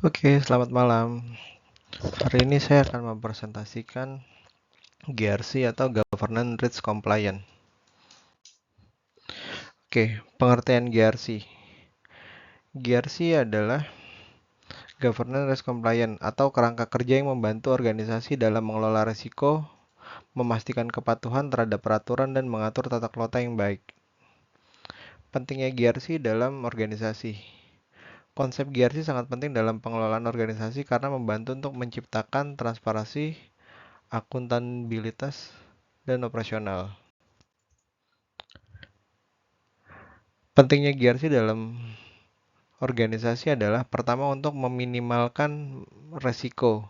Oke, selamat malam. Hari ini saya akan mempresentasikan GRC atau Governance Risk Compliance. Oke, pengertian GRC. GRC adalah Governance Risk Compliance atau kerangka kerja yang membantu organisasi dalam mengelola risiko, memastikan kepatuhan terhadap peraturan, dan mengatur tata kelola yang baik. Pentingnya GRC dalam organisasi. Konsep GRC sangat penting dalam pengelolaan organisasi karena membantu untuk menciptakan transparansi, akuntabilitas, dan operasional. Pentingnya GRC dalam organisasi adalah pertama untuk meminimalkan resiko.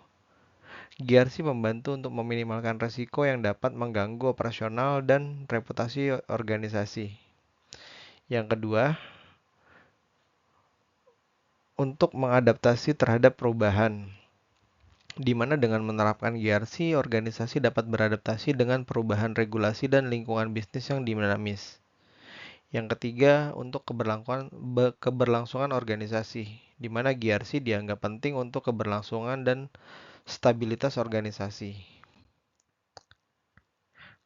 GRC membantu untuk meminimalkan resiko yang dapat mengganggu operasional dan reputasi organisasi. Yang kedua, untuk mengadaptasi terhadap perubahan, di mana dengan menerapkan GRC, organisasi dapat beradaptasi dengan perubahan regulasi dan lingkungan bisnis yang dinamis. Yang ketiga, untuk keberlangsungan organisasi, di mana GRC dianggap penting untuk keberlangsungan dan stabilitas organisasi.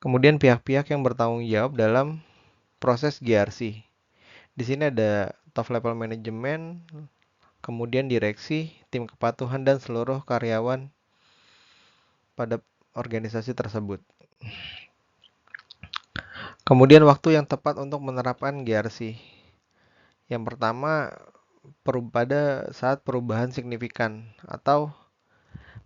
Kemudian pihak-pihak yang bertanggung jawab dalam proses GRC. Di sini ada top level management, kemudian direksi, tim kepatuhan, dan seluruh karyawan pada organisasi tersebut. Kemudian waktu yang tepat untuk menerapkan GRC. Yang pertama, pada saat perubahan signifikan atau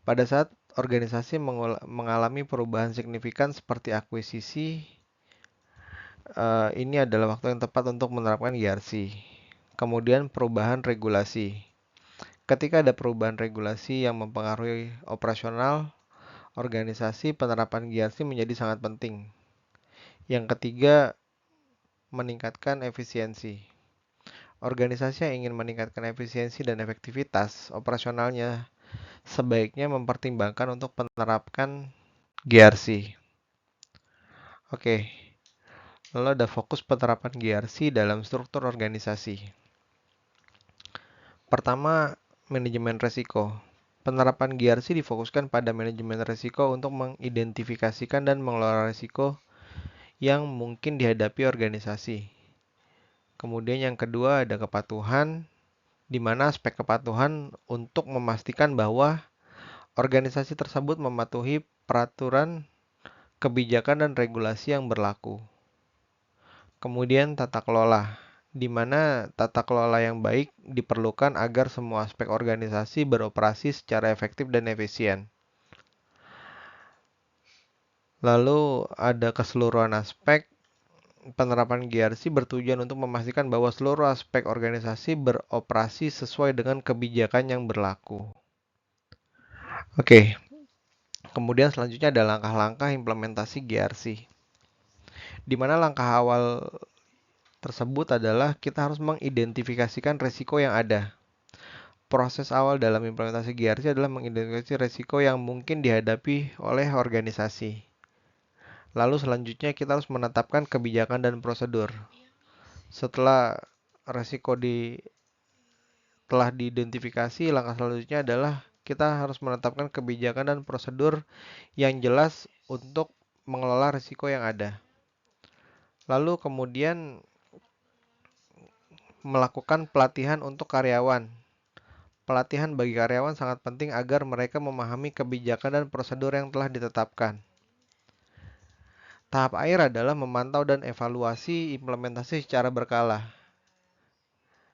pada saat organisasi mengalami perubahan signifikan seperti akuisisi, ini adalah waktu yang tepat untuk menerapkan GRC. Kemudian perubahan regulasi. Ketika ada perubahan regulasi yang mempengaruhi operasional organisasi, penerapan GRC menjadi sangat penting. Yang ketiga, meningkatkan efisiensi. Organisasi yang ingin meningkatkan efisiensi dan efektivitas operasionalnya sebaiknya mempertimbangkan untuk menerapkan GRC. Oke, lalu ada fokus penerapan GRC dalam struktur organisasi. Pertama, manajemen risiko. Penerapan GRC difokuskan pada manajemen risiko untuk mengidentifikasikan dan mengelola risiko yang mungkin dihadapi organisasi. Kemudian yang kedua ada kepatuhan, di mana aspek kepatuhan untuk memastikan bahwa organisasi tersebut mematuhi peraturan, kebijakan, dan regulasi yang berlaku. Kemudian tata kelola, di mana tata kelola yang baik diperlukan agar semua aspek organisasi beroperasi secara efektif dan efisien. Lalu ada keseluruhan aspek. Penerapan GRC bertujuan untuk memastikan bahwa seluruh aspek organisasi beroperasi sesuai dengan kebijakan yang berlaku. Oke, kemudian selanjutnya ada langkah-langkah implementasi GRC. Di mana langkah awal tersebut adalah kita harus mengidentifikasikan risiko yang ada. Proses awal dalam implementasi GRC adalah mengidentifikasi risiko yang mungkin dihadapi oleh organisasi. Lalu selanjutnya kita harus menetapkan kebijakan dan prosedur. Setelah risiko telah diidentifikasi, langkah selanjutnya adalah kita harus menetapkan kebijakan dan prosedur yang jelas untuk mengelola risiko yang ada. Lalu kemudian melakukan pelatihan untuk karyawan. Pelatihan bagi karyawan sangat penting agar mereka memahami kebijakan dan prosedur yang telah ditetapkan. Tahap akhir adalah memantau dan evaluasi implementasi secara berkala,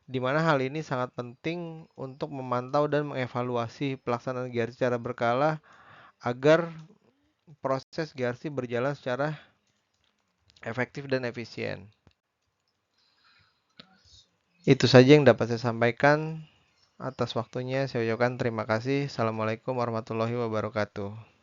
di mana hal ini sangat penting untuk memantau dan mengevaluasi pelaksanaan GRC secara berkala agar proses GRC berjalan secara efektif dan efisien. Itu saja yang dapat saya sampaikan. Atas waktunya saya ucapkan terima kasih. Assalamualaikum warahmatullahi wabarakatuh.